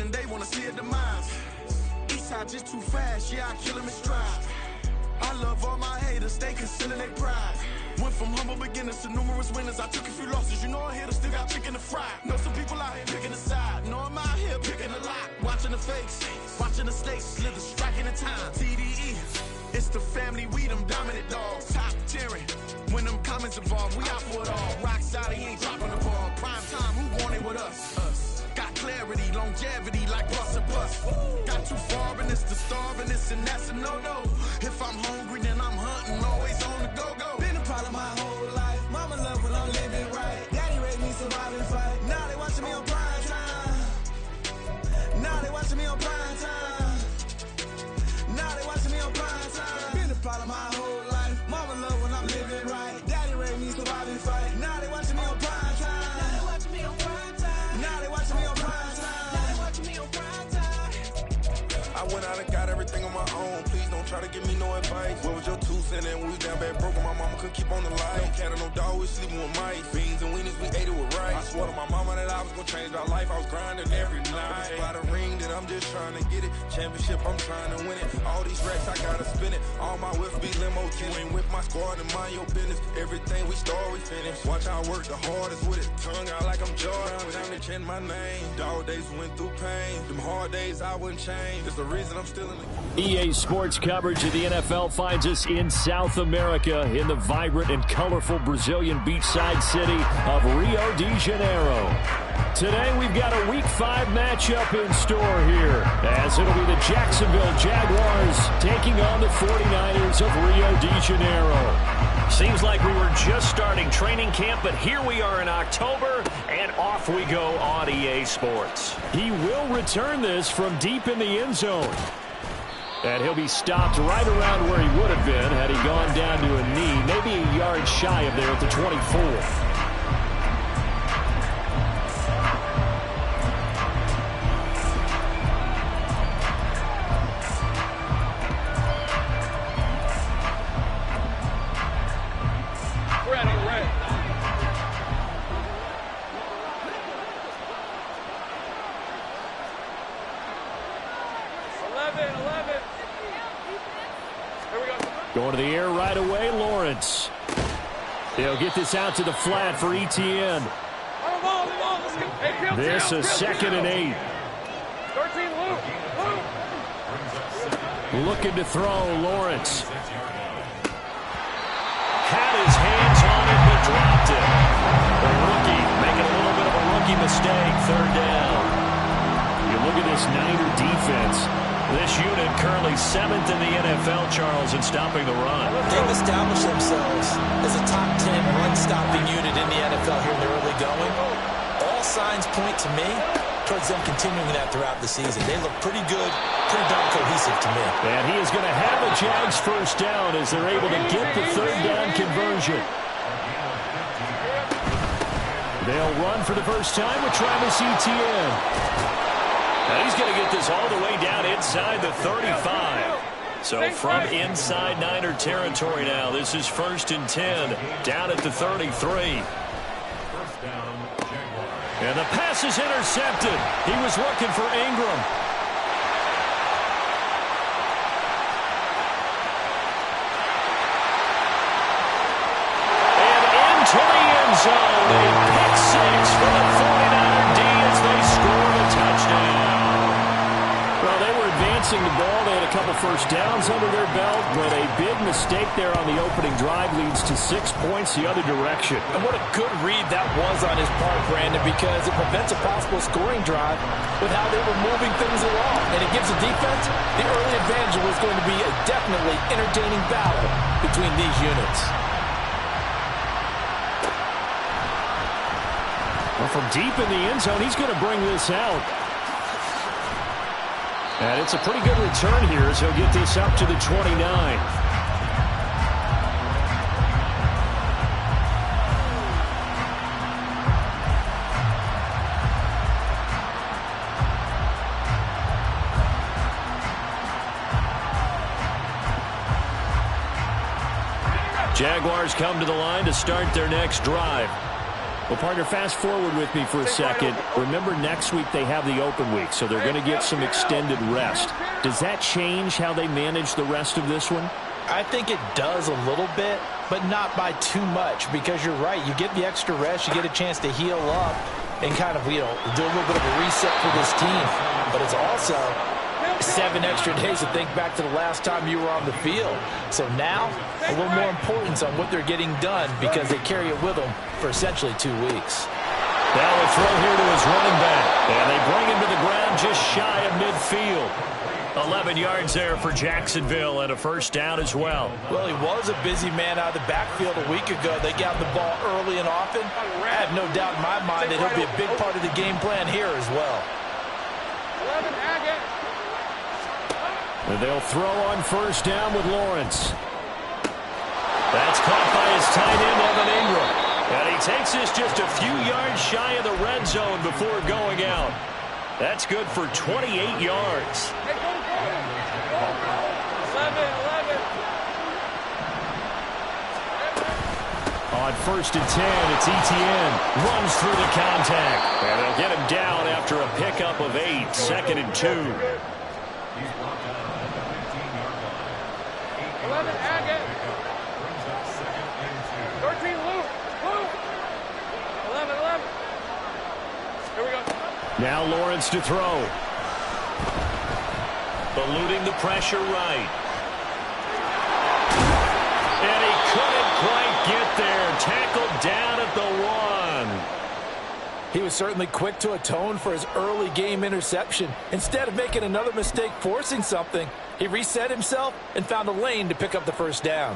and they wanna see a demise. Eastside just too fast, yeah, I kill him in stride. I love all my haters, they concealing their pride. Went from humble beginners to numerous winners. I took a few losses, you know I'm here to still got chicken to fry. Know some people out here picking a side, know I'm out here picking a lot. Watching the fakes, watching the snakes slither, striking the time. TDE, it's the family, we them dominant dogs. Top tiering, when them comments involved, we out for it all. Rock solid, he ain't dropping the ball. Prime time, who want it with us? Got clarity, longevity, like bust and bust. Got too far and it's the starving, this and that's a no-no. If I'm hungry, then I'm hunting, always on the go-go. Been a part of my whole life. Mama love when I'm living right. Daddy raised me survive and fight. Now they watching me on prime time. Now they watching me on prime time. Now they watching me on prime time. Been a part of my whole life. Mama love when I'm living right. Daddy raised me survive and fight. Now they watching me on prime time. Now they watching me on prime time. Now they watching me on prime time. Now they watching me on prime time. I went out and got everything on my own. Please don't try to give me no advice. What was your 2 cents? And when we down bad broke, my mama couldn't keep on the light. No cat or no dog, we sleeping with mice. Beans and weenies, we ate it with rice. I swore to my mama that I was gonna change my life. I was grinding every night. It's by the ring that I'm just trying to get it. Championship, I'm trying to win it. All these racks, I gotta spin it. All my whips be limo. You ain't with my squad and mind your business. Everything we start, we finish. Watch how I work the hardest with it. Tongue out like I'm Jordan. Time to change my name. Dog days went through pain. Them hard days I wouldn't change. It's the reason I'm still in the EA Sports coverage of the NFL finds us in South America in the vibrant and colorful Brazilian beachside city of Rio de Janeiro. Today we've got a Week 5 matchup in store here, as it'll be the Jacksonville Jaguars taking on the 49ers of Rio de Janeiro. Seems like we were just starting training camp, but here we are in October, and off we go on EA Sports. He will return this from deep in the end zone. And he'll be stopped right around where he would have been had he gone down to a knee, maybe a yard shy of there at the 24. Going to the air right away, Lawrence. They'll get this out to the flat for Etienne. This is 2nd and 8. Looking to throw, Lawrence. Had his hands on it, but dropped it. The rookie making a little bit of a rookie mistake, 3rd down. You look at this Niner defense. This unit currently 7th in the NFL, Charles, in stopping the run. They've established themselves as a top 10 run-stopping unit in the NFL here in the early going. All signs point to me towards them continuing that throughout the season. They look pretty good, pretty darn cohesive to me. And he is going to have a Jags first down as they're able to get the 3rd down conversion. They'll run for the first time with Travis Etienne. Now he's going to get this all the way down inside the 35. So from inside Niner territory now, this is 1st and 10, down at the 33. And the pass is intercepted. He was looking for Ingram. And into the end zone. A pick 6 for the 49er D as they score a touchdown. Well, they were advancing the ball. They had a couple first downs under their belt, but a big mistake there on the opening drive leads to 6 points the other direction. And what a good read that was on his part, Brandon, because it prevents a possible scoring drive with how they were moving things along. And it gives the defense the early advantage. It was going to be a definitely entertaining battle between these units. Well, from deep in the end zone, he's going to bring this out. And it's a pretty good return here as he'll get this up to the 29. Jaguars come to the line to start their next drive. Well, partner, fast forward with me for a second. Remember, next week they have the open week, so they're going to get some extended rest. Does that change how they manage the rest of this one? I think it does a little bit, but not by too much, because you're right. You get the extra rest, you get a chance to heal up and kind of, do a little bit of a reset for this team. But it's also 7 extra days to think back to the last time you were on the field. So now, a little more importance on what they're getting done because they carry it with them for essentially 2 weeks. Now a throw here to his running back. And they bring him to the ground just shy of midfield. 11 yards there for Jacksonville and a first down as well. Well, he was a busy man out of the backfield a week ago. They got the ball early and often. I have no doubt in my mind that he'll be a big part of the game plan here as well. 11, Agate. And they'll throw on first down with Lawrence. That's caught by his tight end, Evan Ingram. And he takes this just a few yards shy of the red zone before going out. That's good for 28 yards. 11. On first and 10, it's Etienne. Runs through the contact. And they'll get him down after a pickup of 8. 2nd and 2. 11, Agate. 13, Luke. 11. Here we go. Now Lawrence to throw. Eluding the pressure right. And he couldn't quite get there. Tackled down at the 1. He was certainly quick to atone for his early game interception. Instead of making another mistake forcing something, he reset himself and found a lane to pick up the first down.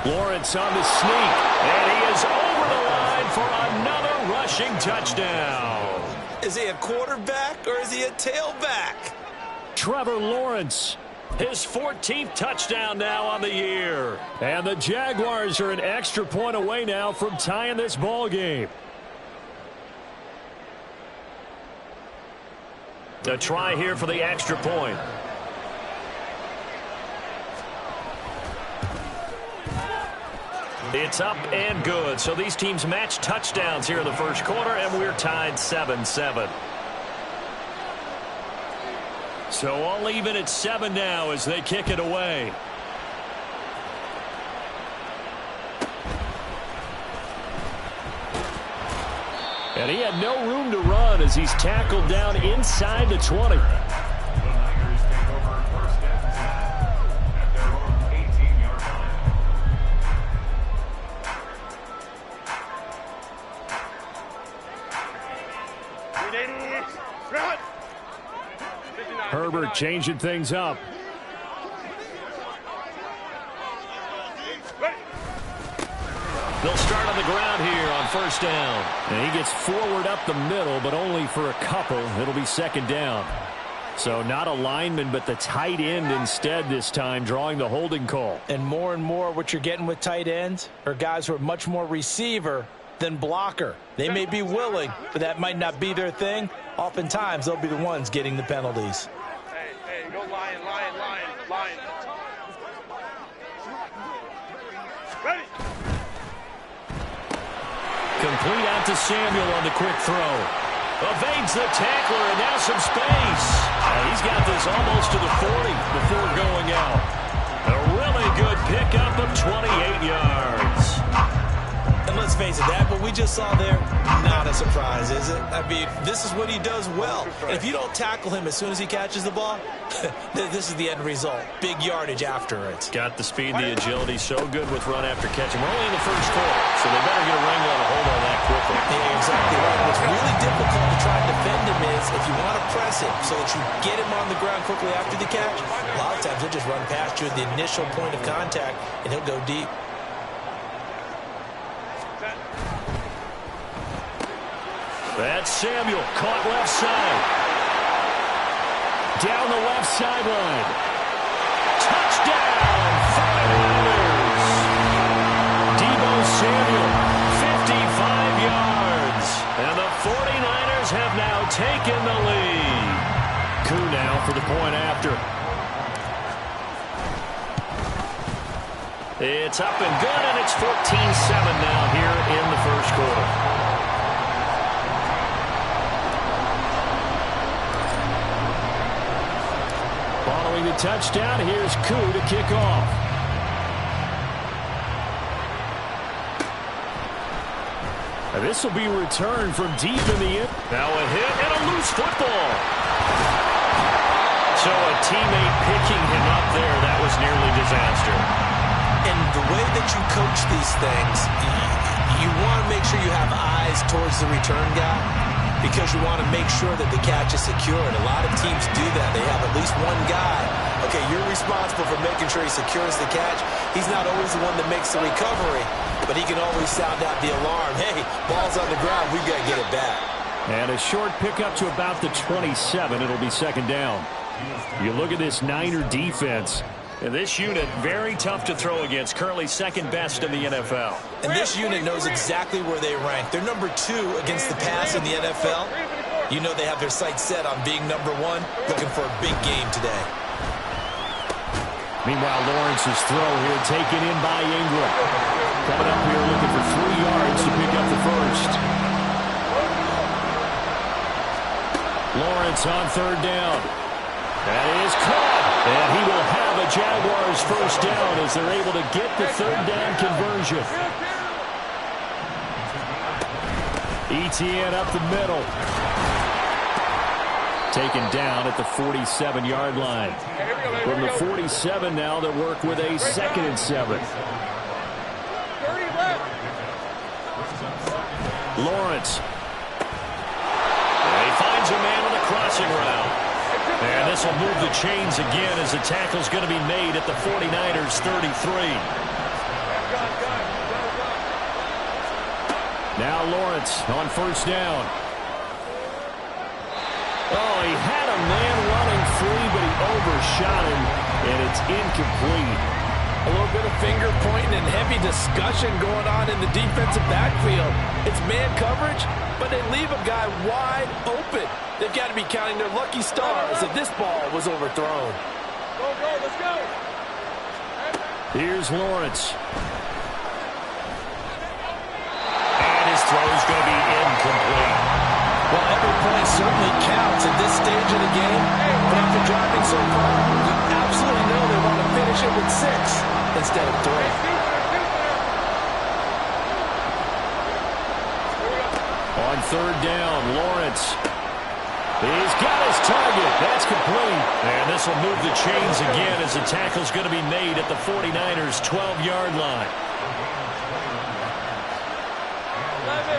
Lawrence on the sneak, and he is over the line for another rushing touchdown. Is he a quarterback or is he a tailback? Trevor Lawrence, his 14th touchdown now on the year. And the Jaguars are an extra point away now from tying this ball game. A try here for the extra point. It's up and good. So these teams match touchdowns here in the first quarter, and we're tied 7-7. So all even at 7 now as they kick it away. And he had no room to run as he's tackled down inside the 20. Herbert changing things up. They'll start on the ground here on first down. And he gets forward up the middle, but only for a couple. It'll be second down. So not a lineman, but the tight end instead this time, drawing the holding call. And more what you're getting with tight ends are guys who are much more receiver than blocker. They may be willing, but that might not be their thing. Oftentimes, they'll be the ones getting the penalties. Hey, go lion. Ready. Complete out to Samuel on the quick throw. Evades the tackler, and now some space. He's got this almost to the 40 before going out. A really good pickup of 28 yards. And let's face it, that what we just saw there, not a surprise, is it? I mean, this is what he does well. And if you don't tackle him as soon as he catches the ball, this is the end result. Big yardage after it. Got the speed, the agility, so good with run after catch. And we're only in the first quarter, so they better get a wrangle and a hold on that quickly. Yeah, exactly right. What's really difficult to try and defend him is if you want to press him so that you get him on the ground quickly after the catch, a lot of times he'll just run past you at the initial point of contact, and he'll go deep. That's Samuel, caught left side. Down the left sideline. Touchdown, 49ers. Deebo Samuel, 55 yards. And the 49ers have now taken the lead. Koo now for the point after. It's up and good, and it's 14-7 now here in the first quarter. Following the touchdown, here's Koo to kick off. And this will be returned from deep in the end. Now a hit and a loose football. So a teammate picking him up there, that was nearly disaster. And the way that you coach these things, you want to make sure you have eyes towards the return guy because you want to make sure that the catch is secure. And a lot of teams do that. They have at least one guy. Okay, you're responsible for making sure he secures the catch. He's not always the one that makes the recovery, but he can always sound out the alarm. Hey, ball's on the ground. We've got to get it back. And a short pickup to about the 27. It'll be second down. You look at this Niner defense. And this unit, very tough to throw against. Currently second best in the NFL. And this unit knows exactly where they rank. They're number 2 against the pass in the NFL. You know they have their sights set on being number 1, looking for a big game today. Meanwhile, Lawrence's throw here taken in by Ingram. Coming up here looking for 3 yards to pick up the first. Lawrence on third down. That is caught. And he will have a Jaguars first down as they're able to get the third down conversion. Etienne up the middle. Taken down at the 47-yard line. From the 47 now, they work with a 2nd and 7. Lawrence. And he finds a man on the crossing route. And this will move the chains again as the tackle's going to be made at the 49ers 33. Now Lawrence on first down. Oh, he had a man running free, but he overshot him, and it's incomplete. A little bit of finger pointing and heavy discussion going on in the defensive backfield. It's man coverage, but they leave a guy wide open. They've got to be counting their lucky stars if this ball was overthrown. Go, let's go. Here's Lawrence. And his throw is going to be incomplete. Well, every point certainly counts at this stage of the game. But after driving so far, you absolutely know they want to finish it with 6 instead of 3. On third down, Lawrence. He's got his target. That's complete. And this will move the chains again as the tackle's going to be made at the 49ers' 12-yard line. 11.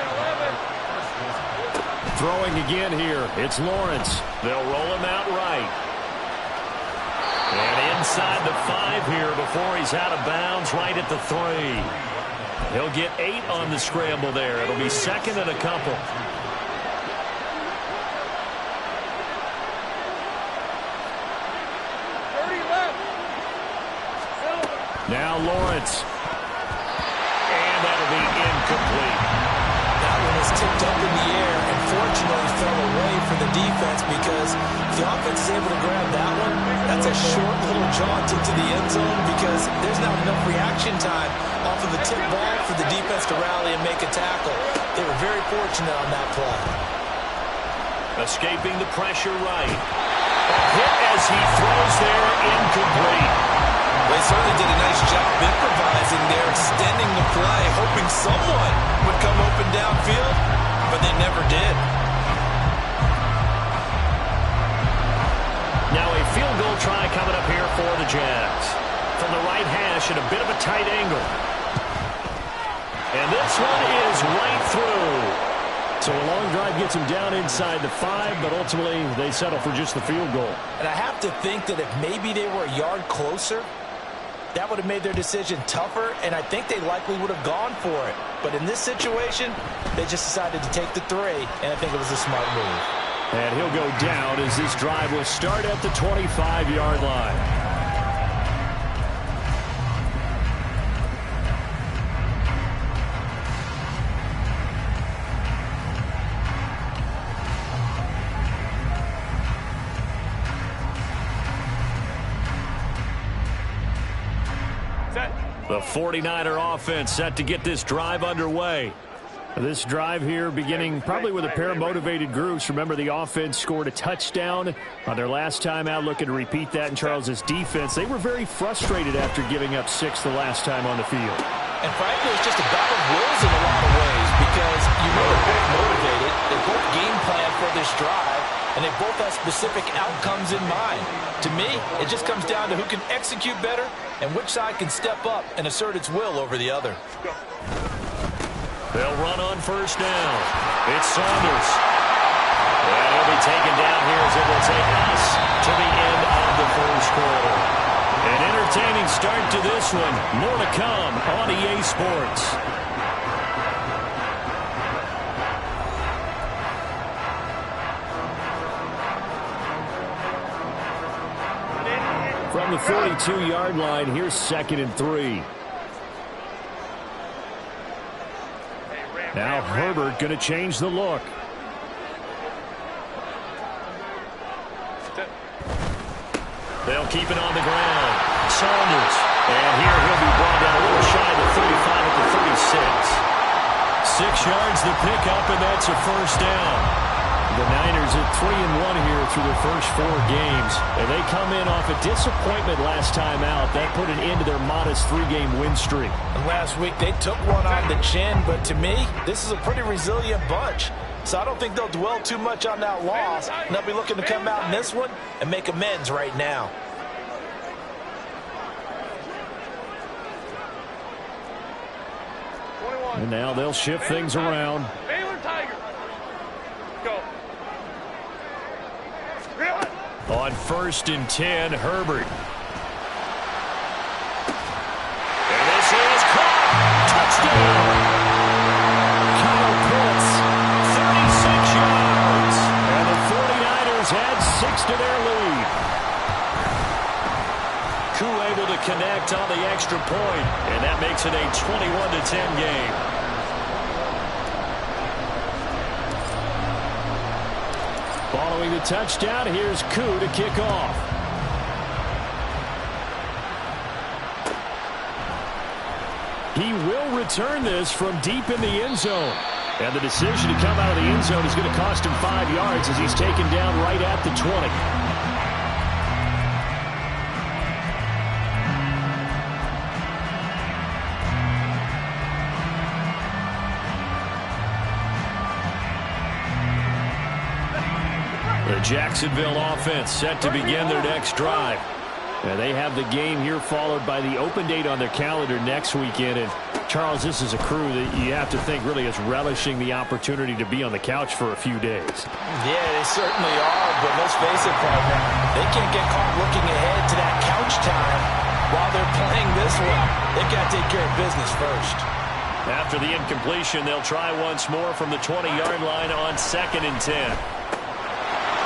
Throwing again here. It's Lawrence. They'll roll him out right. And inside the 5 here before he's out of bounds, right at the 3. He'll get 8 on the scramble there. It'll be 2nd and a couple. Now Lawrence. And that'll be incomplete. That one was tipped up in the air and fortunately fell away for the defense because if the offense is able to grab that one, that's a short little jaunt into the end zone because there's not enough reaction time off of the tip ball for the defense to rally and make a tackle. They were very fortunate on that play. Escaping the pressure right. A hit as he throws there, incomplete. They certainly did a nice job improvising there, extending the play, hoping someone would come open downfield, but they never did. Now a field goal try coming up here for the Jags. From the right hash at a bit of a tight angle. And this one is right through. So a long drive gets them down inside the 5, but ultimately they settle for just the field goal. And I have to think that if maybe they were a yard closer, that would have made their decision tougher, and I think they likely would have gone for it. But in this situation, they just decided to take the 3, and I think it was a smart move. And he'll go down as this drive will start at the 25-yard line. The 49er offense set to get this drive underway. This drive here beginning probably with a pair of motivated groups. Remember, the offense scored a touchdown on their last time out, looking to repeat that in Charles's defense. They were very frustrated after giving up 6 the last time on the field. And frankly, it's just a battle of wills in a lot of ways because you know they're both motivated. They both game plan for this drive, and they both have specific outcomes in mind. To me, it just comes down to who can execute better and which side can step up and assert its will over the other. They'll run on first down. It's Saunders. And he'll be taken down here as it will take us to the end of the first quarter. An entertaining start to this one. More to come on EA Sports. From the 42-yard line, here's 2nd and 3. Now Herbert going to change the look. They'll keep it on the ground. Saunders. And here he'll be brought down a little shy of the 35 at the 36. 6 yards to pick up, and that's a first down. The Niners at 3-1 here through their first 4 games. And they come in off a disappointment last time out. That put an end to their modest 3-game win streak. And last week they took one on the chin, but to me, this is a pretty resilient bunch. So I don't think they'll dwell too much on that loss. And they'll be looking to come out in this one and make amends right now. And now they'll shift things around. Baylor Tiger. Go. On 1st and 10, Herbert. And this is caught. Touchdown. Kyle Pitts, 36 yards. And the 49ers add 6 to their lead. Koo able to connect on the extra point, and that makes it a 21-10 game. Following the touchdown, here's Koo to kick off. He will return this from deep in the end zone. And the decision to come out of the end zone is going to cost him 5 yards as he's taken down right at the 20. The Jacksonville offense set to begin their next drive. And they have the game here followed by the open date on their calendar next weekend. And Charles, this is a crew that you have to think really is relishing the opportunity to be on the couch for a few days. Yeah, they certainly are, but let's face it, partner, they can't get caught looking ahead to that couch time while they're playing this one. They've got to take care of business first. After the incompletion, they'll try once more from the 20-yard line on 2nd and 10.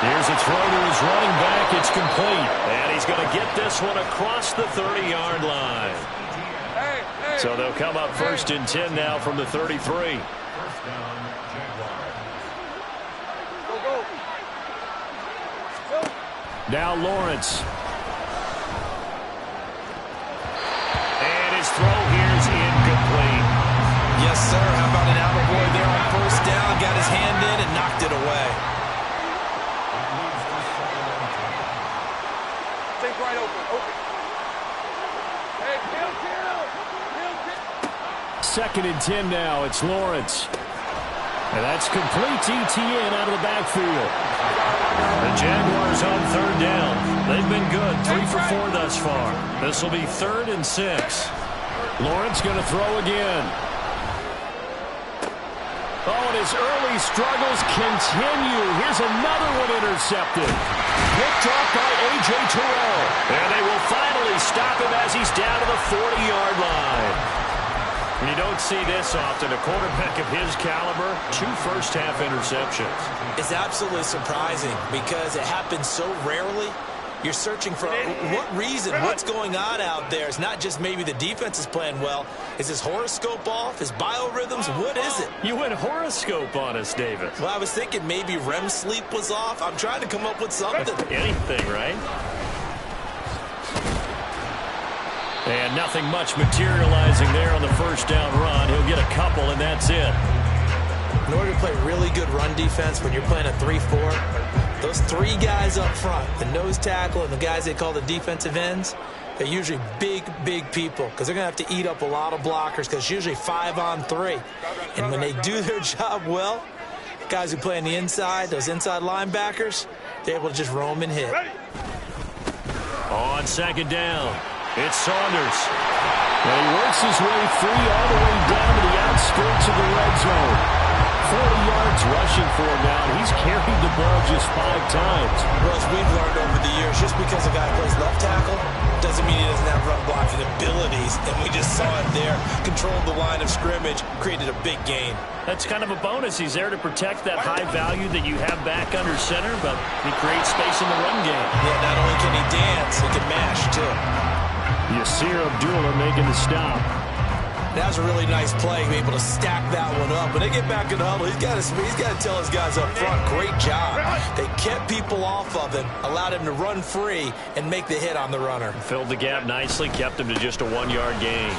Here's a throw to his running back. It's complete. And he's going to get this one across the 30-yard line. So they'll come up 1st and 10 now from the 33. Now Lawrence. And his throw here's incomplete. Yes, sir. How about an attaboy there on 1st down? Got his hand in and knocked it away. Think right open. Hey, kill. 2nd and 10 now. It's Lawrence. And that's complete ETN out of the backfield. The Jaguars on 3rd down. They've been good, 3 for 4 thus far. This will be 3rd and 6. Lawrence going to throw again. Oh, and his early struggles continue. Here's another one intercepted. Picked off by A.J. Terrell. And they will finally stop him as he's down to the 40-yard line. You don't see this often. A quarterback of his caliber, 2 first-half interceptions. It's absolutely surprising because it happens so rarely. You're searching for what reason, what's going on out there. It's not just maybe the defense is playing well. Is his horoscope off? His biorhythms? What is it? You went horoscope on us, David. Well, I was thinking maybe REM sleep was off. I'm trying to come up with something. Anything, right? And nothing much materializing there on the first down run. He'll get a couple, and that's it. In order to play really good run defense when you're playing a 3-4, those three guys up front, the nose tackle and the guys they call the defensive ends, they're usually big, big people because they're going to have to eat up a lot of blockers because it's usually 5-on-3. And when they do their job well, guys who play on the inside, those inside linebackers, they're able to just roam and hit. On second down, it's Saunders. And he works his way free all the way down to the outskirts of the red zone. 40 yards rushing for him now, and he's carried the ball just 5 times. Well, as we've learned over the years, just because a guy plays left tackle doesn't mean he doesn't have run blocking abilities, and we just saw it there. Controlled the line of scrimmage, created a big gain. That's kind of a bonus. He's there to protect that high value that you have back under center, but he creates space in the run game. Yeah, not only can he dance, he can mash, too. Yasir Abdullah making the stop. That was a really nice play, be able to stack that one up. When they get back in the huddle, he's got to tell his guys up front, great job. They kept people off of him, allowed him to run free and make the hit on the runner. Filled the gap nicely, kept him to just a 1-yard gain.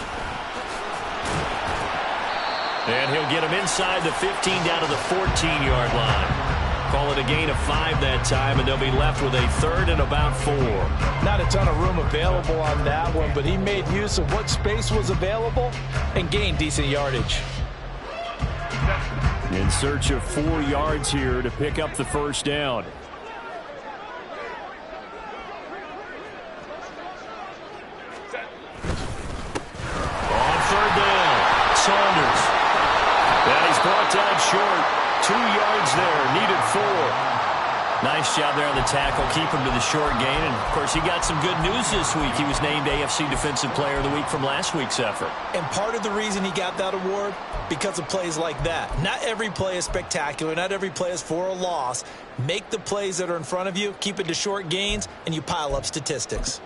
And he'll get him inside the 15 down to the 14-yard line. Call it a gain of 5 that time, and they'll be left with a 3rd and about 4. Not a ton of room available on that one, but he made use of what space was available and gained decent yardage. In search of 4 yards here to pick up the first down. On 3rd down, Saunders. And he's brought down short. 2 yards there, needed 4. Nice job there on the tackle, keep him to the short gain. And, of course, he got some good news this week. He was named AFC Defensive Player of the Week from last week's effort. And part of the reason he got that award, because of plays like that. Not every play is spectacular. Not every play is for a loss. Make the plays that are in front of you, keep it to short gains, and you pile up statistics.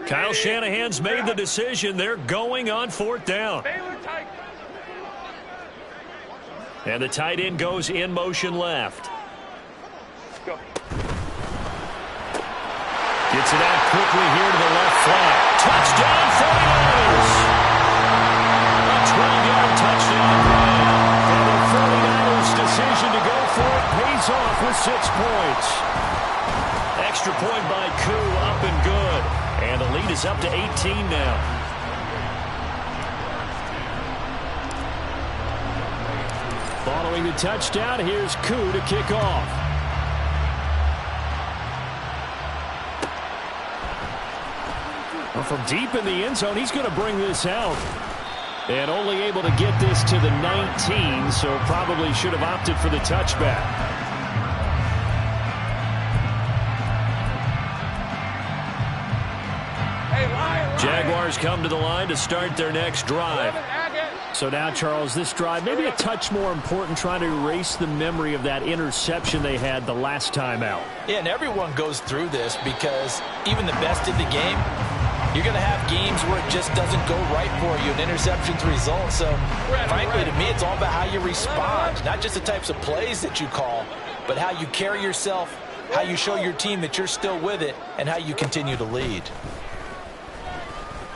Kyle Shanahan's made the decision. They're going on 4th down. And the tight end goes in motion left. Go. Gets it out quickly here to the left flank. Touchdown 49ers! A 12-yard touchdown run. And the 49ers' decision to go for it pays off with 6 points. Extra point by Koo, up and good. And the lead is up to 18 now. Following the touchdown, here's Koo to kick off. Well, from deep in the end zone, he's going to bring this out. And only able to get this to the 19, so probably should have opted for the touchback. Jaguars come to the line to start their next drive. So now, Charles, this drive maybe a touch more important, trying to erase the memory of that interception they had the last time out. Yeah, and everyone goes through this because even the best in the game, you're going to have games where it just doesn't go right for you, and interceptions result. So, frankly, to me, it's all about how you respond, not just the types of plays that you call, but how you carry yourself, how you show your team that you're still with it, and how you continue to lead.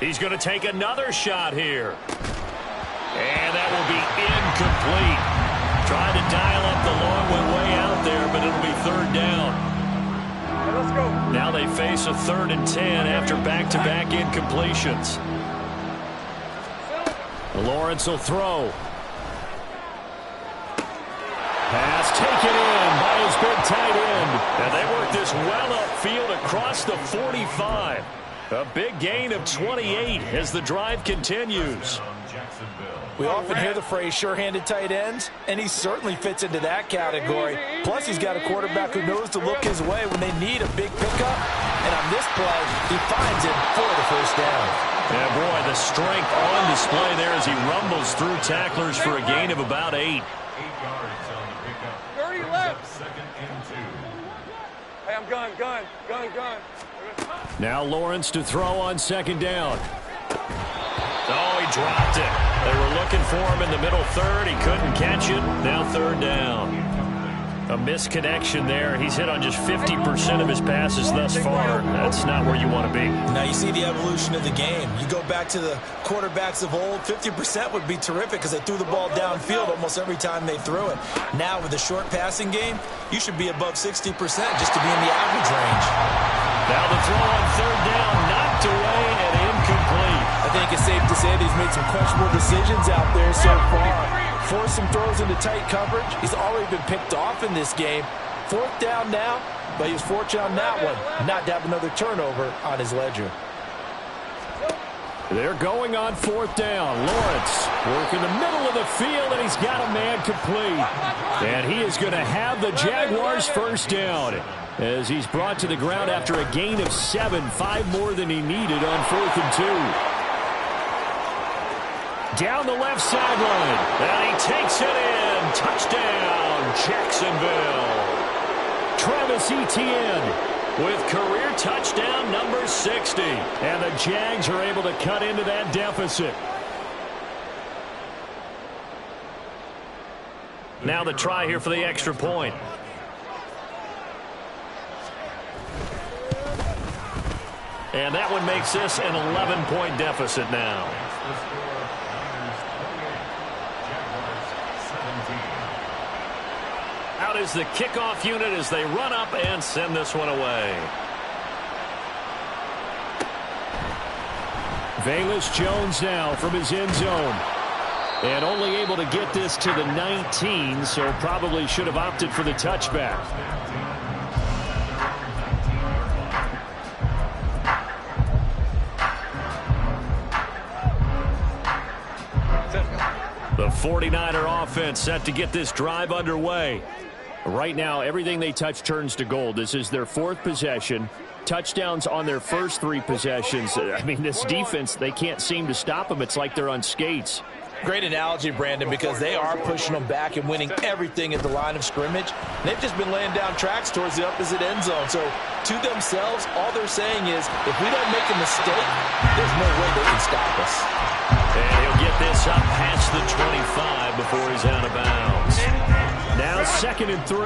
He's going to take another shot here. And that will be incomplete. Trying to dial up the long way out there, but it'll be 3rd down. Hey, let's go. Now they face a 3rd and 10 after back-to-back incompletions. Lawrence will throw. Pass taken in by his big tight end. And they work this well upfield across the 45. A big gain of 28 as the drive continues. We often hear the phrase sure-handed tight ends, and he certainly fits into that category. Plus, he's got a quarterback who knows to look his way when they need a big pickup. And on this play, he finds it for the first down. Yeah, boy, the strength on display there as he rumbles through tacklers for a gain of about 8. 30 left. Hey, I'm gun. Now Lawrence to throw on second down. Oh, he dropped it. They were looking for him in the middle third. He couldn't catch it. Now third down. A misconnection there. He's hit on just 50% of his passes thus far. That's not where you want to be. Now you see the evolution of the game. You go back to the quarterbacks of old, 50% would be terrific because they threw the ball downfield almost every time they threw it. Now with the short passing game, you should be above 60% just to be in the average range. Now the throw on third down, knocked away and incomplete. I think it's safe to say that he's made some questionable decisions out there so far. Forced some throws into tight coverage. He's already been picked off in this game. Fourth down now, but he was fortunate on that one not to have another turnover on his ledger. They're going on fourth down. Lawrence working the middle of the field, and he's got a man complete. And he is going to have the Jaguars first down as he's brought to the ground after a gain of 7, 5 more than he needed on 4th and 2. Down the left sideline, and he takes it in. Touchdown, Jacksonville. Travis Etienne with career touchdown number 60. And the Jags are able to cut into that deficit. Now the try here for the extra point. And that one makes this an 11-point deficit now. Out is the kickoff unit as they run up and send this one away. Velus Jones now from his end zone. And only able to get this to the 19, so probably should have opted for the touchback. The 49er offense set to get this drive underway. Right now, everything they touch turns to gold. This is their 4th possession. Touchdowns on their first 3 possessions. I mean, this defense, they can't seem to stop them. It's like they're on skates. Great analogy, Brandon, because they are pushing them back and winning everything at the line of scrimmage. They've just been laying down tracks towards the opposite end zone. So to themselves, all they're saying is, if we don't make a mistake, there's no way they can stop us. And he'll get this up past the 25 before he's out of bounds. Now 2nd and 3.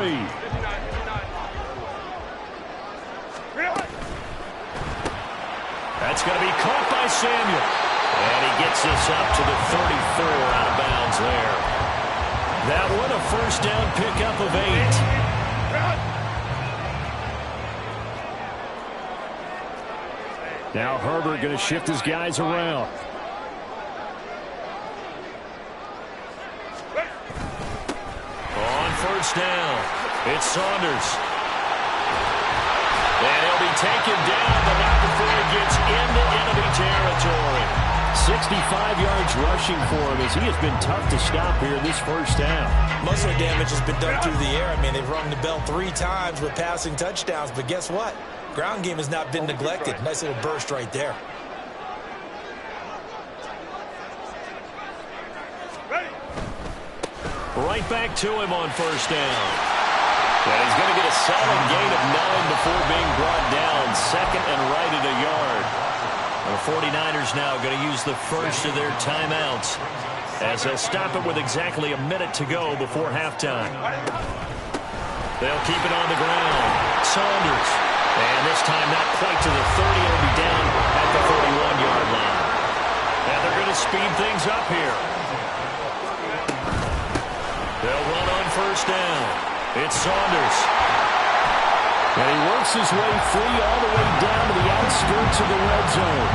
That's going to be caught by Samuel. And he gets this up to the 34 out of bounds there. That one a first down pickup of 8. Now Herbert going to shift his guys around. On first down, it's Saunders. And he'll be taken down, but not before he gets into enemy territory. 65 yards rushing for him as he has been tough to stop here in this first down. Most of the damage has been done through the air. I mean, they've rung the bell 3 times with passing touchdowns, but guess what? Ground game has not been neglected. Nice little burst right there. Right back to him on first down. And he's going to get a solid gain of 9 before being brought down. 2nd and right at a yard. The 49ers now going to use the first of their timeouts as they'll stop it with exactly a minute to go before halftime. They'll keep it on the ground. Saunders. And this time not quite to the 30. It'll be down at the 31-yard line. And they're going to speed things up here. They'll run on first down. It's Saunders. And he works his way free all the way down to the outskirts of the red zone.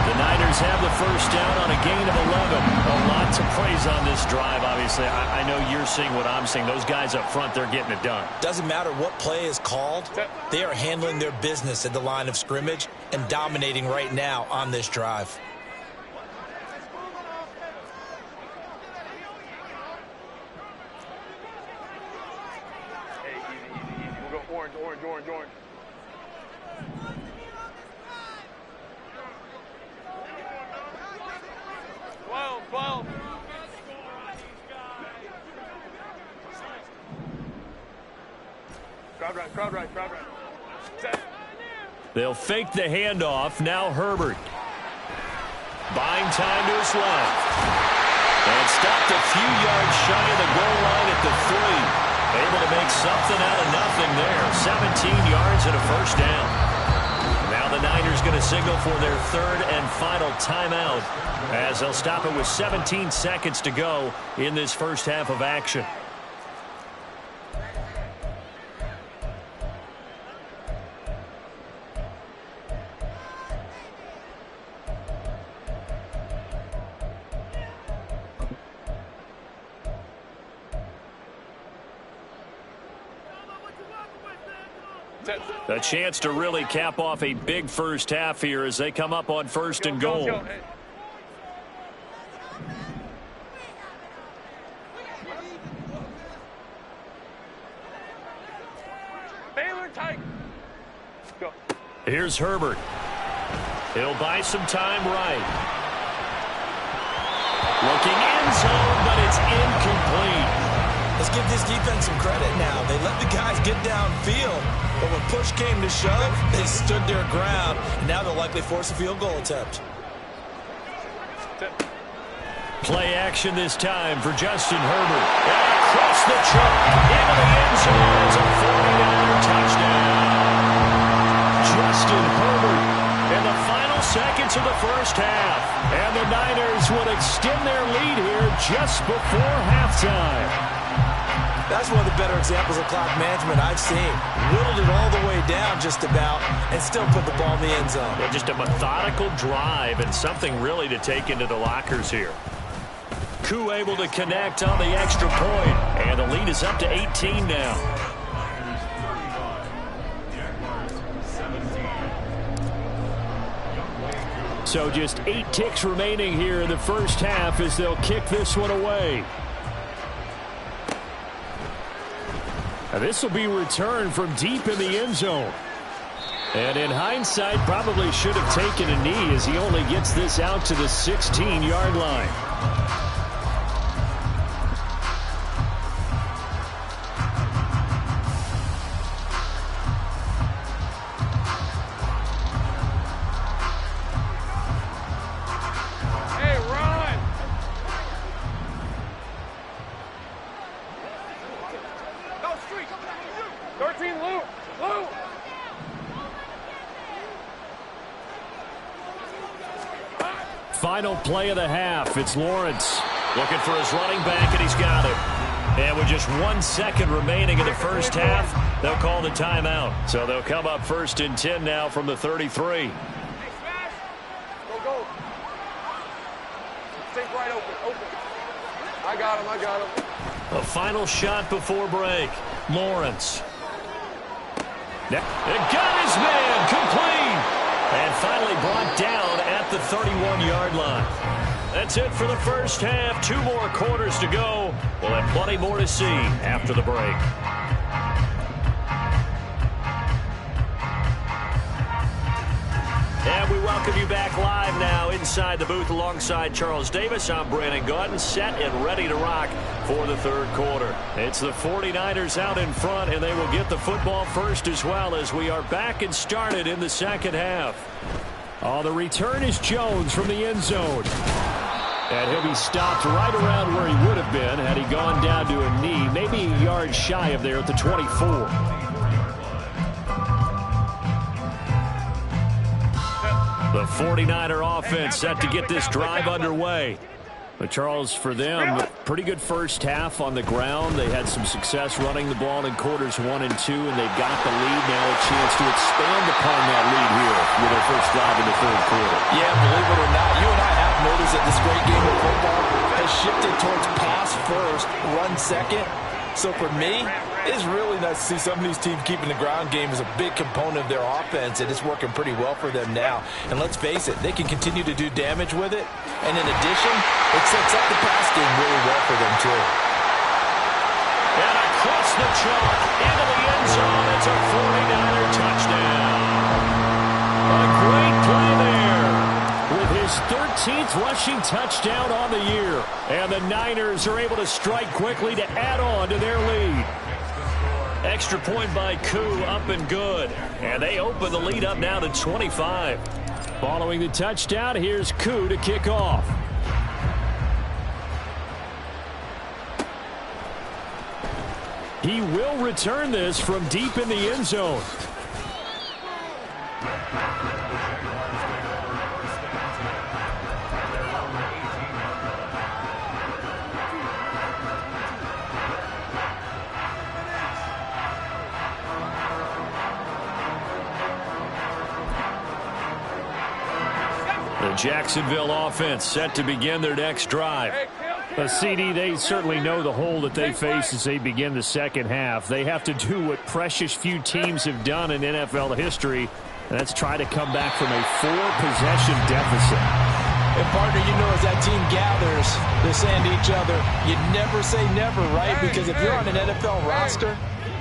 The Niners have the first down on a gain of 11. A lot to praise on this drive, obviously. I know you're seeing what I'm seeing. Those guys up front, they're getting it done. Doesn't matter what play is called. They are handling their business at the line of scrimmage and dominating right now on this drive. Orange. 12. Crowd right. Set. They'll fake the handoff. Now Herbert. Buying time to his left. And stopped a few yards shy of the goal line at the 3. Able to make something out of nothing there. 17 yards and a first down. Now the Niners going to signal for their third and final timeout as they'll stop it with 17 seconds to go in this first half of action. A chance to really cap off a big first half here as they come up on first and goal. Here's Herbert. He'll buy some time right. Looking end zone, but it's incomplete. Let's give this defense some credit now. They let the guys get downfield, but when push came to shove, they stood their ground, and now they'll likely force a field goal attempt. Play action this time for Justin Herbert. And across the chalk into the end zone. It's a 49er touchdown. Justin Herbert in the final seconds of the first half. And the Niners will extend their lead here just before halftime. That's one of the better examples of clock management I've seen. Whittled it all the way down just about and still put the ball in the end zone. Yeah, just a methodical drive and something really to take into the lockers here. Koo able to connect on the extra point. And the lead is up to 18 now. So just 8 ticks remaining here in the first half as they'll kick this one away. Now this will be returned from deep in the end zone. And in hindsight, probably should have taken a knee as he only gets this out to the 16-yard line. Hey, run! 13, Lou! Lou! Final play of the half. It's Lawrence looking for his running back, and he's got it. And with just 1 second remaining in the first half, they'll call the timeout. So they'll come up first and 10 now from the 33. Hey, smash! Go. Stay right open. I got him. A final shot before break. Lawrence. And got his man complete. And finally brought down at the 31-yard line. That's it for the first half. 2 more quarters to go. We'll have plenty more to see after the break. And we welcome you back live now inside the booth alongside Charles Davis. I'm Brandon Gaudin, set and ready to rock for the third quarter. It's the 49ers out in front, and they will get the football first as well as we are back and started in the second half. Oh, the return is Jones from the end zone. And he'll be stopped right around where he would have been had he gone down to a knee, maybe a yard shy of there at the 24. The 49er offense set to get this drive underway. But Charles, for them, pretty good first half on the ground. They had some success running the ball in quarters 1 and 2, and they got the lead. Now a chance to expand upon that lead here with their first drive in the third quarter. Yeah, believe it or not, you and I have noticed that this great game of football has shifted towards pass first, run second. So for me, it's really nice to see some of these teams keeping the ground game as a big component of their offense, and it's working pretty well for them now. And let's face it, they can continue to do damage with it. And in addition, it sets up the pass game really well for them, too. And across the chalk into the end zone. It's a 49er touchdown. A great play there with his 13th rushing touchdown on the year. And the Niners are able to strike quickly to add on to their lead. Extra point by Koo, up and good. And they open the lead up now to 25. Following the touchdown, here's Koo to kick off. He will return this from deep in the end zone. The Jacksonville offense set to begin their next drive. CD, they certainly know the hole that they face as they begin the second half. They have to do what precious few teams have done in NFL history, and that's try to come back from a 4-possession deficit. And, partner, you know, as that team gathers, they're saying to each other, you never say never, right? Because if you're on an NFL roster,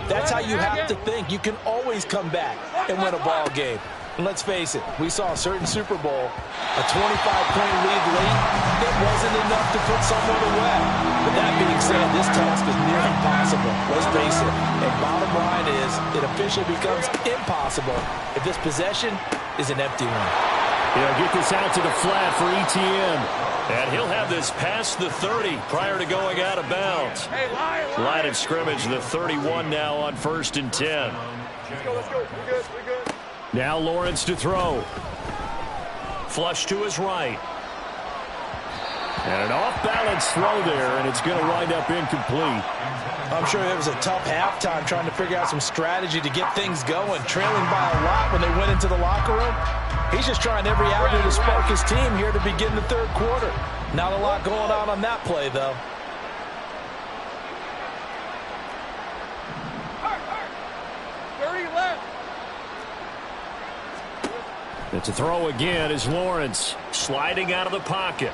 that's how you have to think. You can always come back and win a ball game. And let's face it, we saw a certain Super Bowl, a 25-point lead late. It wasn't enough to put someone away. But that being said, this task is near impossible. Let's face it. And bottom line is, it officially becomes impossible if this possession is an empty one. Yeah, get this out to the flat for Etienne. And he'll have this past the 30 prior to going out of bounds. Line of scrimmage, the 31 now on 1st and 10. Let's go, let's go. We're good, we're good. Now Lawrence to throw. Flush to his right. And an off-balance throw there, and it's going to wind up incomplete. I'm sure it was a tough halftime trying to figure out some strategy to get things going. Trailing by a lot when they went into the locker room. He's just trying every avenue to spark his team here to begin the third quarter. Not a lot going on that play, though. And to throw again is Lawrence, sliding out of the pocket.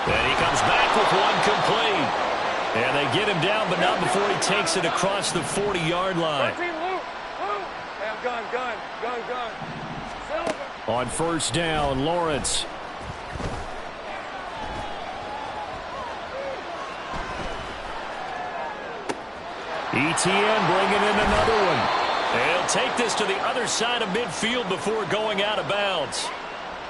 And he comes back with one complete. And they get him down, but not before he takes it across the 40-yard line. Gun. On 1st down, Lawrence. Etienne bringing in another one. He'll take this to the other side of midfield before going out of bounds.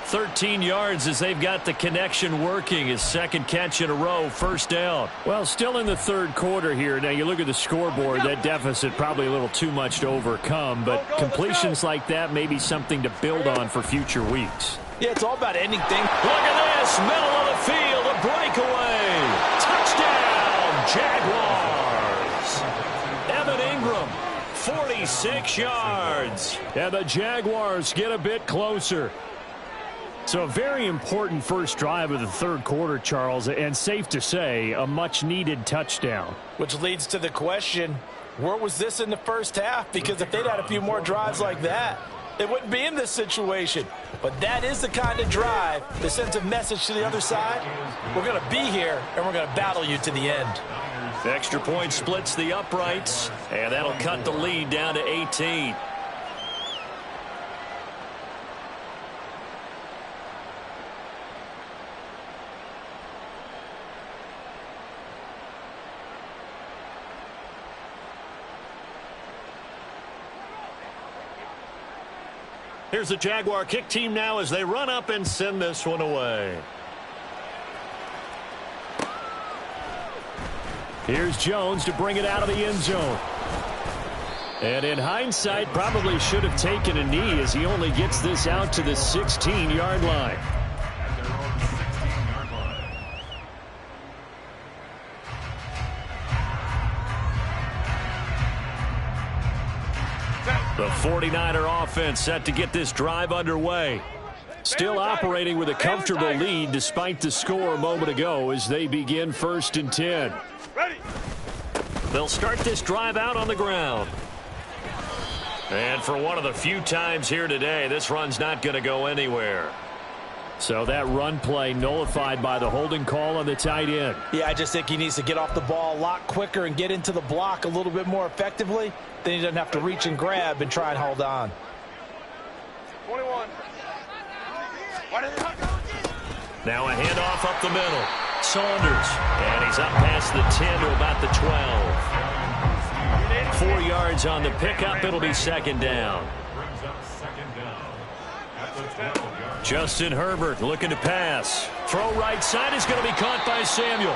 13 yards as they've got the connection working. His second catch in a row, 1st down. Well, still in the third quarter here. Now, you look at the scoreboard, that deficit probably a little too much to overcome, but completions like that may be something to build on for future weeks. Yeah, it's all about ending things. Look at this, middle of the field, a breakaway. Touchdown, Jaguars. Evan Ingram, 46 yards. And the Jaguars get a bit closer. So a very important first drive of the third quarter, Charles, and safe to say, a much-needed touchdown. Which leads to the question, where was this in the first half? Because if they'd had a few more drives like that, they wouldn't be in this situation. But that is the kind of drive that sends a message to the other side. We're going to be here, and we're going to battle you to the end. The extra point splits the uprights, and that'll cut the lead down to 18. Here's the Jaguar kick team now as they run up and send this one away. Here's Jones to bring it out of the end zone. And in hindsight, probably should have taken a knee as he only gets this out to the 16-yard line. The 49er offense set to get this drive underway. Still operating with a comfortable lead despite the score a moment ago as they begin 1st and 10. They'll start this drive out on the ground. And for one of the few times here today, this run's not going to go anywhere. So that run play nullified by the holding call on the tight end. Yeah, I just think he needs to get off the ball a lot quicker and get into the block a little bit more effectively. Then he doesn't have to reach and grab and try and hold on. 21. Now a handoff up the middle. Saunders. And he's up past the 10 to about the 12. 4 yards on the pickup. It'll be second down. Justin Herbert looking to pass. Throw right side is going to be caught by Samuel.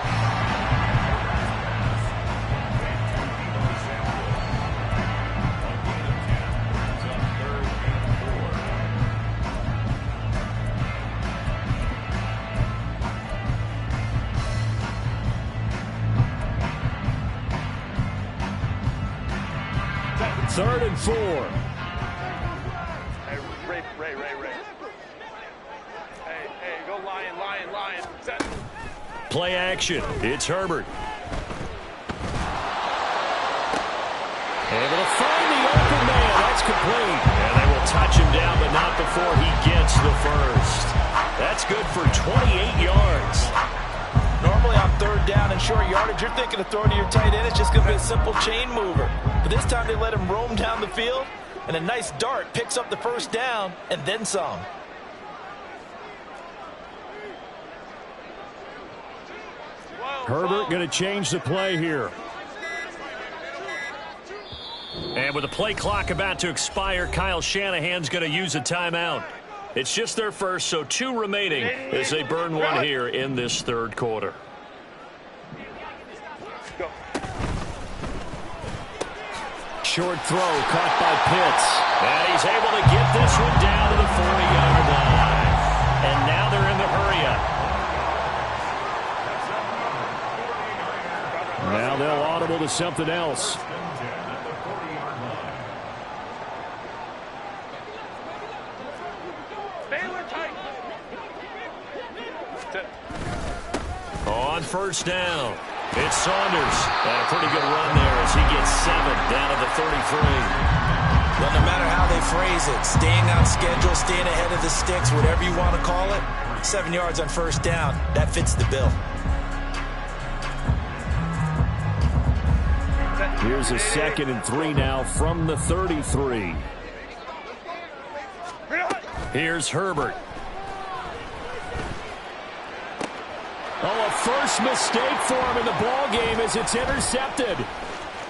Third and 4. Hey, Ray. Hey, go Lion. Set. Play action. It's Herbert. Able to find the open man. That's complete. And they will touch him down, but not before he gets the first. That's good for 28 yards. Normally on third down and short yardage, you're thinking of throwing to your tight end. It's just going to be a simple chain mover. But this time they let him roam down the field, and a nice dart picks up the first down and then some. Herbert going to change the play here. And with the play clock about to expire, Kyle Shanahan's going to use a timeout. It's just their first, so 2 remaining as they burn one here in this third quarter. Short throw caught by Pitts. And he's able to get this one down to the 40-yard line. And now they're in the hurry-up. Now they'll audible to something else. On first down, it's Saunders. And a pretty good run there as he gets 7 down to the 33. Well, no matter how they phrase it, staying on schedule, staying ahead of the sticks, whatever you want to call it, 7 yards on first down, that fits the bill. Here's a 2nd and 3 now from the 33. Here's Herbert. Oh, a first mistake for him in the ball game as it's intercepted.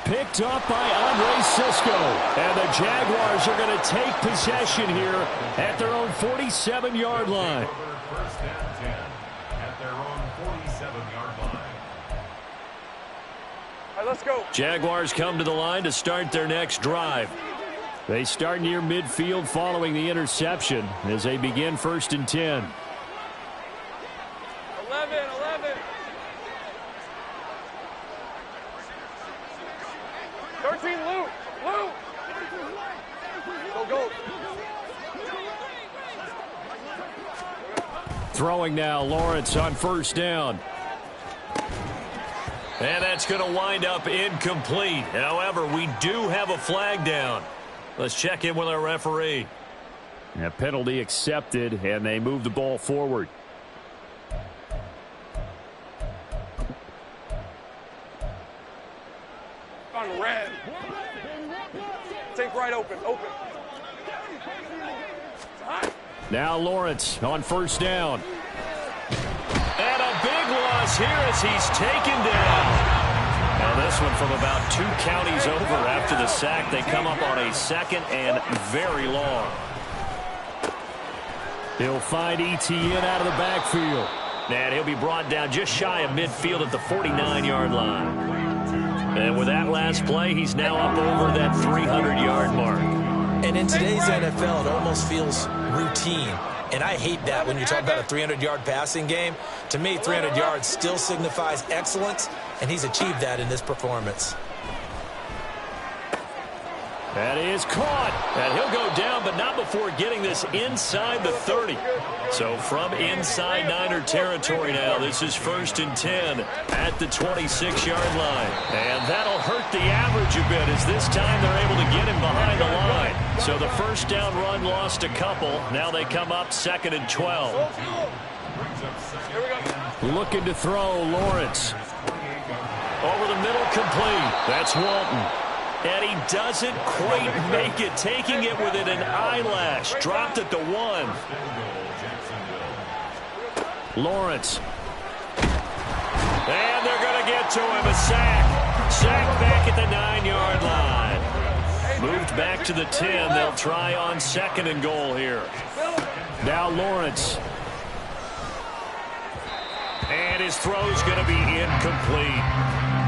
Picked up by Andre Cisco. And the Jaguars are going to take possession here at their own 47-yard line. First and 10 at their own 47-yard line. All right, let's go. Jaguars come to the line to start their next drive. They start near midfield following the interception as they begin 1st and 10. 11. 13, Luke. Go. Throwing now, Lawrence on first down. And that's going to wind up incomplete. However, we do have a flag down. Let's check in with our referee. A penalty accepted, and they move the ball forward. On red. Take right open. Now Lawrence on first down. And a big loss here as he's taken down. Now this one from about 2 counties over after the sack. They come up on a 2nd and very long. He'll find Etienne out of the backfield. And he'll be brought down just shy of midfield at the 49-yard line. And with that last play, he's now up over that 300-yard mark. And in today's NFL, it almost feels routine. And I hate that when you talk about a 300-yard passing game. To me, 300 yards still signifies excellence, and he's achieved that in this performance. That is caught. And he'll go down, but not before getting this inside the 30. So from inside Niner territory now, this is 1st and 10 at the 26-yard line. And that'll hurt the average a bit as this time they're able to get him behind the line. So the first down run lost a couple. Now they come up 2nd and 12. Looking to throw, Lawrence. Over the middle, complete. That's Walton. And he doesn't quite make it, taking it within an eyelash. Dropped at the 1. Lawrence. And they're going to get to him, a sack. Sacked back at the 9-yard line. Moved back to the 10. They'll try on 2nd and goal here. Now Lawrence. And his throw's going to be incomplete.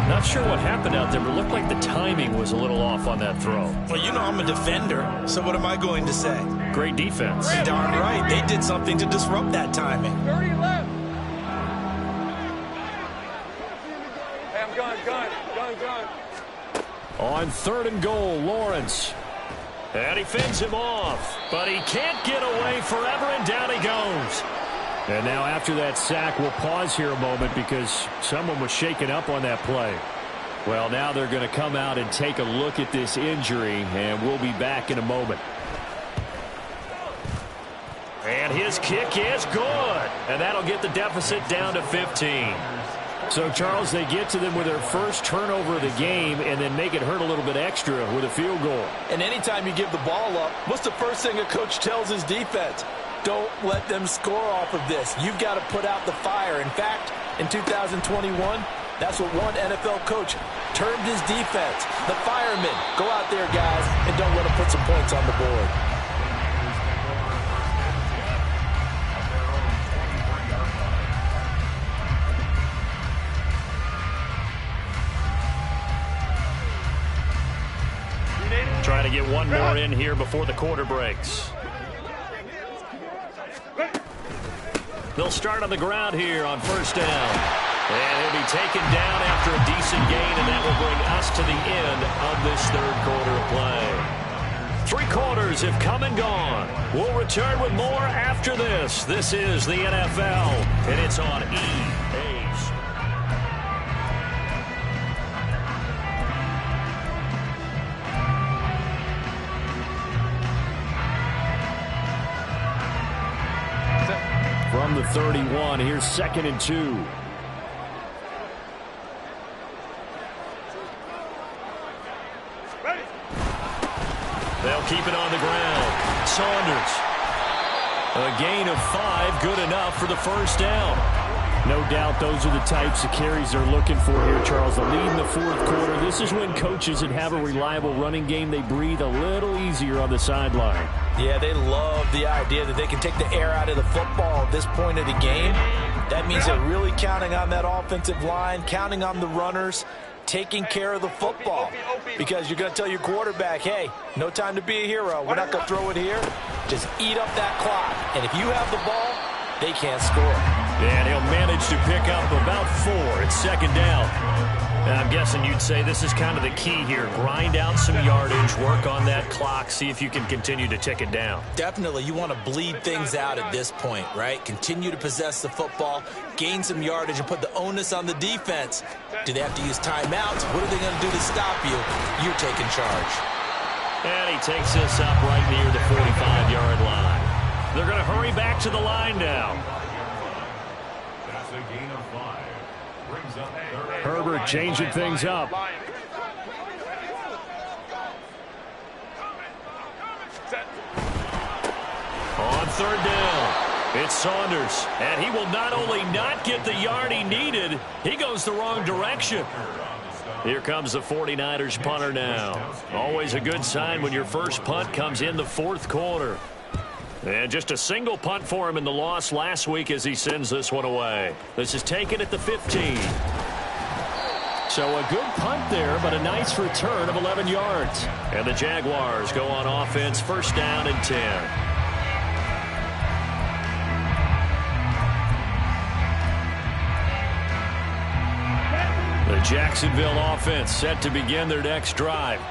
Not sure what happened out there, but it looked like the timing was a little off on that throw. Well, you know I'm a defender, so what am I going to say? Great defense. Darn right. They did something to disrupt that timing. 30 left. Hey, I'm gun. On 3rd and goal, Lawrence. And he fends him off, but he can't get away forever, and down he goes. And now after that sack, we'll pause here a moment because someone was shaken up on that play. Well, now they're going to come out and take a look at this injury, and we'll be back in a moment. And his kick is good, and that'll get the deficit down to 15. So, Charles, they get to them with their first turnover of the game and then make it hurt a little bit extra with a field goal. And anytime you give the ball up, what's the first thing a coach tells his defense? Don't let them score off of this. You've got to put out the fire. In fact, in 2021, that's what one NFL coach termed his defense. The firemen. Go out there, guys, and don't let them put some points on the board. Trying to get one more in here before the quarter breaks. They'll start on the ground here on 1st down. And he'll be taken down after a decent gain, and that will bring us to the end of this 3rd quarter of play. 3 quarters have come and gone. We'll return with more after this. This is the NFL, and it's on EA. From the 31, here's 2nd and 2. They'll keep it on the ground. Saunders. A gain of 5, good enough for the 1st down. No doubt those are the types of carries they're looking for here, Charles. The lead in the 4th quarter. This is when coaches that have a reliable running game, they breathe a little easier on the sideline. Yeah, they love the idea that they can take the air out of the football at this point of the game. That means they're really counting on that offensive line, counting on the runners, taking care of the football. Because you're going to tell your quarterback, hey, no time to be a hero. We're not going to throw it here. Just eat up that clock. And if you have the ball, they can't score. And he'll manage to pick up about 4. It's 2nd down. And I'm guessing you'd say this is kind of the key here. Grind out some yardage, work on that clock, see if you can continue to tick it down. Definitely. You want to bleed things out at this point, right? Continue to possess the football, gain some yardage, and put the onus on the defense. Do they have to use timeouts? What are they going to do to stop you? You're taking charge. And he takes this up right near the 45-yard line. They're going to hurry back to the line now. That's a gain of 5. Brings up 3rd. Herbert changing things up. On 3rd down, it's Saunders. And he will not only not get the yard he needed, he goes the wrong direction. Here comes the 49ers punter now. Always a good sign when your first punt comes in the 4th quarter. And just a single punt for him in the loss last week as he sends this one away. This is taken at the 15. So a good punt there, but a nice return of 11 yards. And the Jaguars go on offense, 1st down and 10. The Jacksonville offense set to begin their next drive.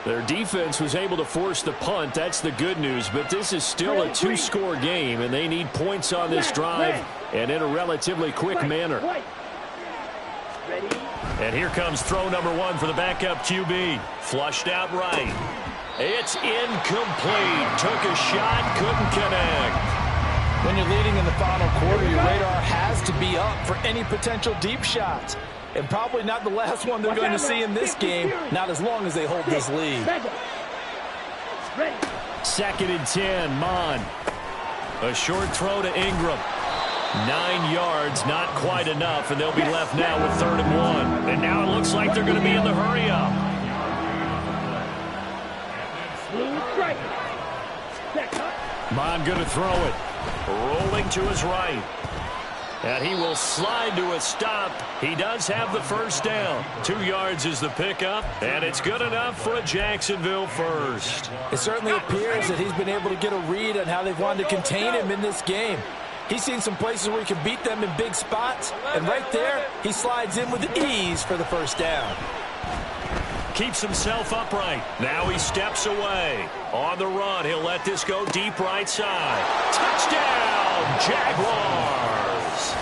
Their defense was able to force the punt. That's the good news. But this is still a 2-score game, and they need points on this drive and in a relatively quick manner. And here comes throw number 1 for the backup QB. Flushed out right. It's incomplete. Took a shot, couldn't connect. When you're leading in the final quarter, your radar has to be up for any potential deep shots. And probably not the last one they're going to see in this game, not as long as they hold this lead. 2nd and 10, Mon. A short throw to Ingram. 9 yards, not quite enough, and they'll be left now with 3rd and 1. And now it looks like they're going to be in the hurry-up. Mond going to throw it. Rolling to his right. And he will slide to a stop. He does have the first down. 2 yards is the pickup, and it's good enough for a Jacksonville first. It certainly appears that he's been able to get a read on how they've wanted to contain him in this game. He's seen some places where he can beat them in big spots, and right there, he slides in with ease for the first down. Keeps himself upright. Now he steps away. On the run, he'll let this go deep right side. Touchdown, Jaguars!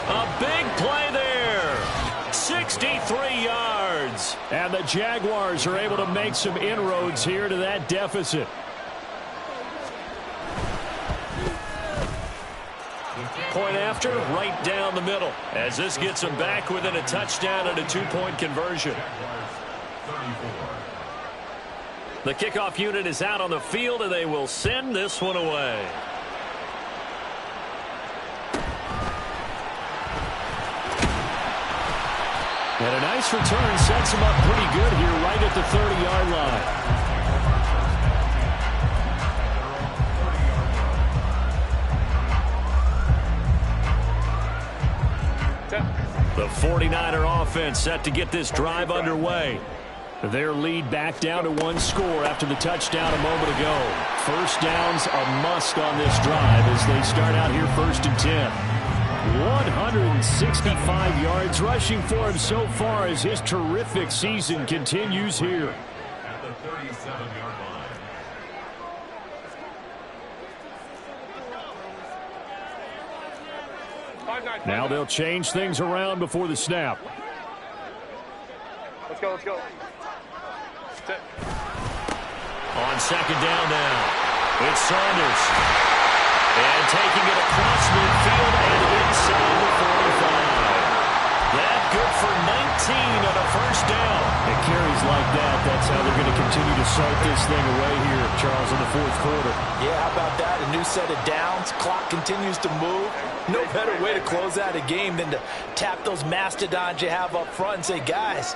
A big play there. 63 yards. And the Jaguars are able to make some inroads here to that deficit. Point after, right down the middle, as this gets them back within a touchdown and a 2-point conversion. The kickoff unit is out on the field, and they will send this one away. And a nice return sets him up pretty good here right at the 30-yard line. The 49er offense set to get this drive underway. Their lead back down to 1 score after the touchdown a moment ago. First down's a must on this drive as they start out here 1st and 10. 165 yards rushing for him so far as his terrific season continues here. At the 37-yard line. Now they'll change things around before the snap. Let's go, let's go. Sit. On 2nd down now, it's Saunders. And taking it across midfield and inside the 45. That good for 19 and a first down. It carries like that. That's how they're going to continue to salt this thing away here, Charles, in the 4th quarter. Yeah, how about that? A new set of downs. Clock continues to move. No better way to close out a game than to tap those mastodons you have up front and say, guys,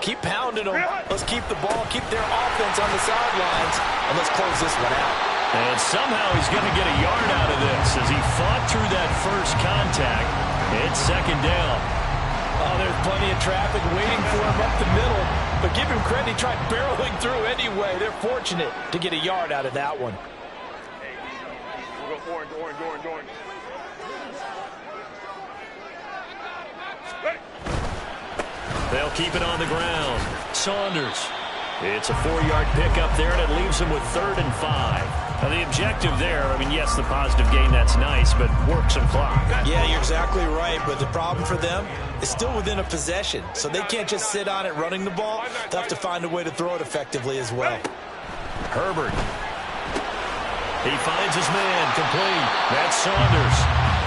keep pounding them. Let's keep the ball, keep their offense on the sidelines, and let's close this one out. And somehow he's going to get a yard out of this as he fought through that first contact. It's 2nd down. Oh, there's plenty of traffic waiting for him up the middle, but give him credit, he tried barreling through anyway. They're fortunate to get a yard out of that one. We'll go orange, orange, orange, orange. They'll keep it on the ground. Saunders. It's a 4-yard pickup there, and it leaves them with 3rd and 5. Now, the objective there, I mean, yes, the positive gain, that's nice, but work some clock. Yeah, you're exactly right, but the problem for them is still within a possession, so they can't just sit on it running the ball. They'll have to find a way to throw it effectively as well. Herbert. He finds his man, complete. That's Saunders.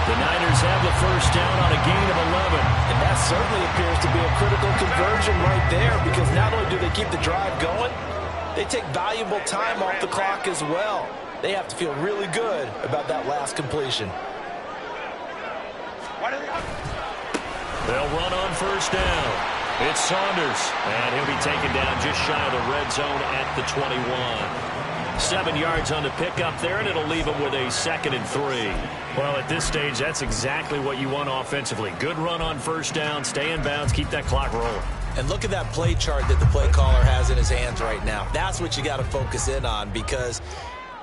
The Niners have the first down on a gain of 11. And that certainly appears to be a critical conversion right there, because not only do they keep the drive going, they take valuable time off the clock as well. They have to feel really good about that last completion. They'll run on first down. It's Saunders, and he'll be taken down just shy of the red zone at the 21. 7 yards on the pickup there, and it'll leave him with a 2nd and 3. Well, at this stage, that's exactly what you want offensively. Good run on first down, stay in bounds, keep that clock rolling. And look at that play chart that the play caller has in his hands right now. That's what you got to focus in on, because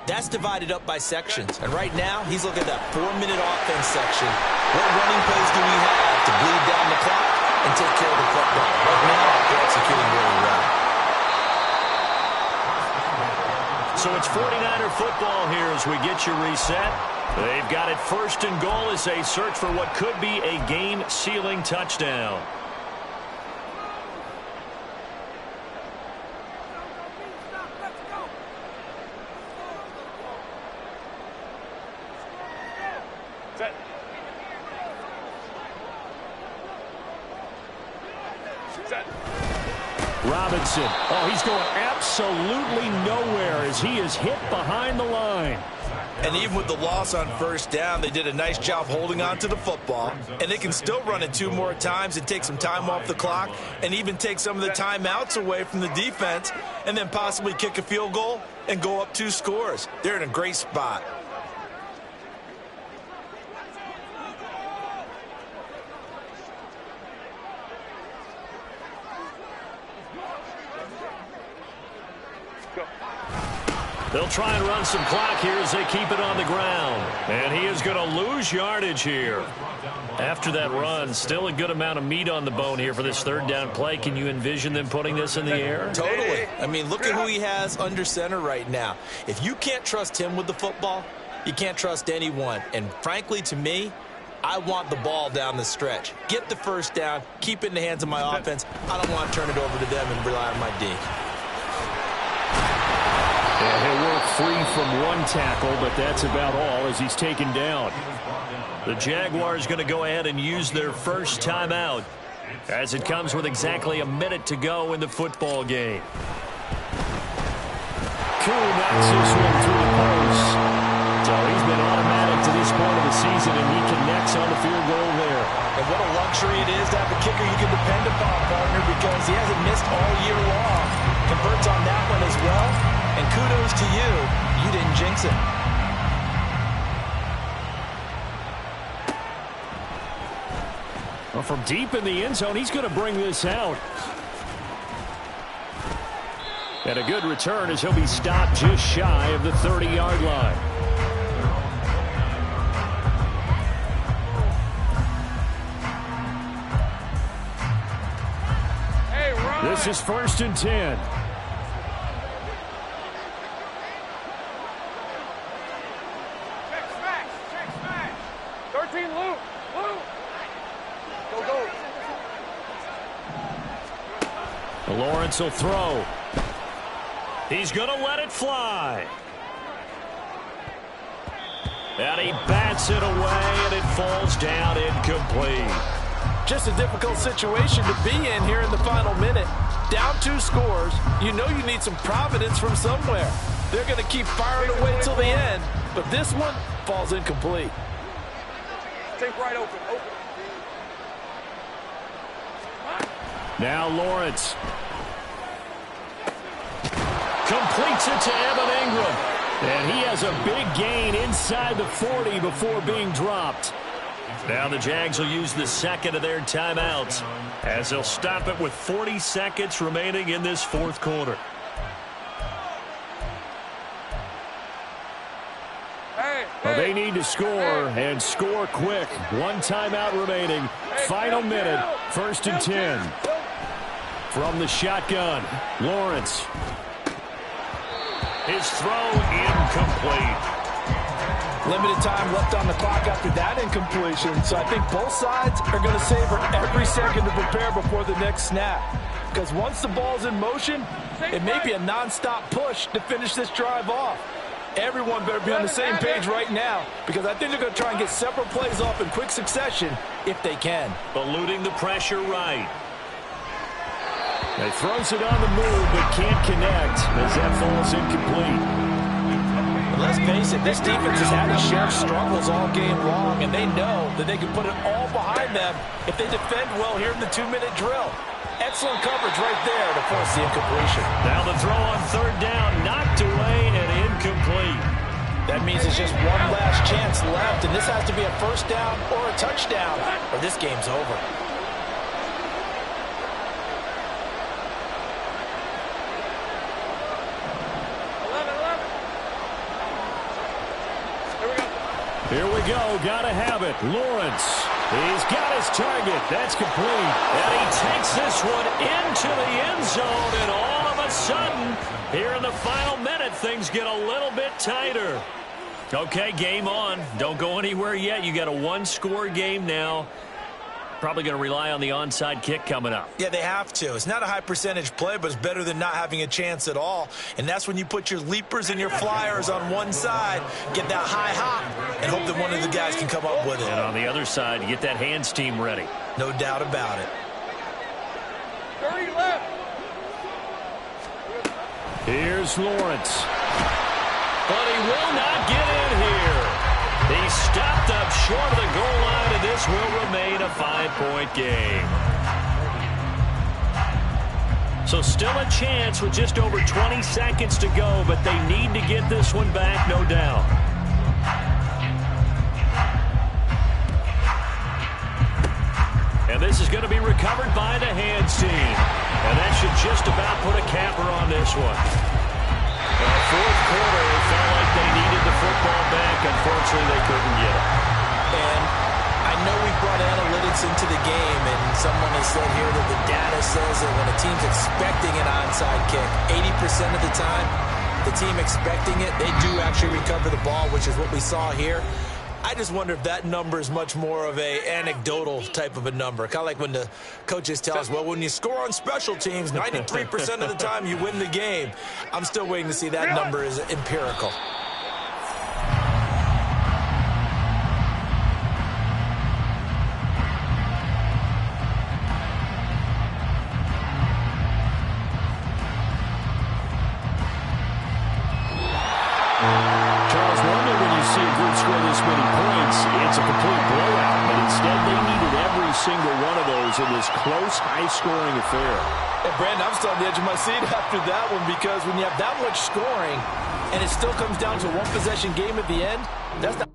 that's divided up by sections. And right now, he's looking at that 4-minute offense section. What running plays do we have to bleed down the clock and take care of the football? Right now, they're executing really well. So it's 49er football here as we get you reset. They've got it 1st and goal as they search for what could be a game-sealing touchdown. Set. Set. Robinson. Oh, he's going absolutely nowhere as he is hit behind the line. And even with the loss on first down, they did a nice job holding on to the football. And they can still run it 2 more times and take some time off the clock and even take some of the timeouts away from the defense and then possibly kick a field goal and go up 2 scores. They're in a great spot. They'll try and run some clock here as they keep it on the ground. And he is going to lose yardage here. After that run, still a good amount of meat on the bone here for this third down play. Can you envision them putting this in the air? Totally. I mean, look at who he has under center right now. If you can't trust him with the football, you can't trust anyone. And frankly, to me, I want the ball down the stretch. Get the first down, keep it in the hands of my offense. I don't want to turn it over to them and rely on my D. And he'll work free from 1 tackle, but that's about all as he's taken down. The Jaguars going to go ahead and use their first timeout as it comes with exactly a minute to go in the football game. Koo knocks this one through the post. So he's been automatic to this point of the season, and he connects on the field goal there. And what a luxury it is to have a kicker you can depend upon, partner, because he hasn't missed all year long. Converts on that one as well. And kudos to you. You didn't jinx it. Well, from deep in the end zone, he's going to bring this out. And a good return as he'll be stopped just shy of the 30-yard line. This is 1st and 10. Lawrence will throw. He's going to let it fly. And he bats it away, and it falls down incomplete. Just a difficult situation to be in here in the final minute. Down 2 scores. You know you need some providence from somewhere. They're going to keep firing away till the end, but this one falls incomplete. Take right open. Now Lawrence. Completes it to Evan Ingram. And he has a big gain inside the 40 before being dropped. Now the Jags will use the second of their timeouts as they'll stop it with 40 seconds remaining in this 4th quarter. Well, they need to score and score quick. 1 timeout remaining. Final minute. 1st and 10. From the shotgun, Lawrence. His throw incomplete. Limited time left on the clock after that incompletion, so I think both sides are going to savor every second to prepare before the next snap. Because once the ball's in motion, it may be a non-stop push to finish this drive off. Everyone better be on the same page right now, because I think they're going to try and get several plays off in quick succession if they can. Eluding the pressure right. He throws it on the move, but can't connect as that falls incomplete. Let's face it, this defense has had its share of struggles all game long, and they know that they can put it all behind them if they defend well here in the 2-minute drill. Excellent coverage right there to force the incompletion. Now the throw on 3rd down, knocked away and incomplete. That means it's just one last chance left, and this has to be a 1st down or a touchdown, or this game's over. Here we go. Gotta have it. Lawrence. He's got his target. That's complete. And he takes this one into the end zone. And all of a sudden, here in the final minute, things get a little bit tighter. Okay, game on. Don't go anywhere yet. You got a 1-score game now. Probably going to rely on the onside kick coming up. Yeah, they have to. It's not a high percentage play, but it's better than not having a chance at all. And that's when you put your leapers and your flyers on one side, get that high hop, and hope that one of the guys can come up with it. And on the other side, you get that hands team ready. No doubt about it. 30 left. Here's Lawrence. But he will not get in here. He stopped up short of the goal line, and this will remain a 5-point game. So still a chance with just over 20 seconds to go, but they need to get this one back, no doubt. And this is going to be recovered by the hands team. And that should just about put a capper on this one. Fourth quarter, it felt like they needed the football back. Unfortunately, they couldn't get it. And I know we brought analytics into the game, and someone has said here that the data says that when a team's expecting an onside kick, 80% of the time, the team expecting it, they do actually recover the ball, which is what we saw here. I just wonder if that number is much more of a anecdotal type of a number. Kind of like when the coaches tell us, well, when you score on special teams, 93% of the time you win the game. I'm still waiting to see that number is empirical. Charles, normally when you see a group score this many points, it's a complete blowout. But instead, they needed every single one of those in this close, high-scoring affair. And, Brandon, I'm still on the edge of my seat after that one, because when you have that much scoring and it still comes down to a one-possession game at the end, that's not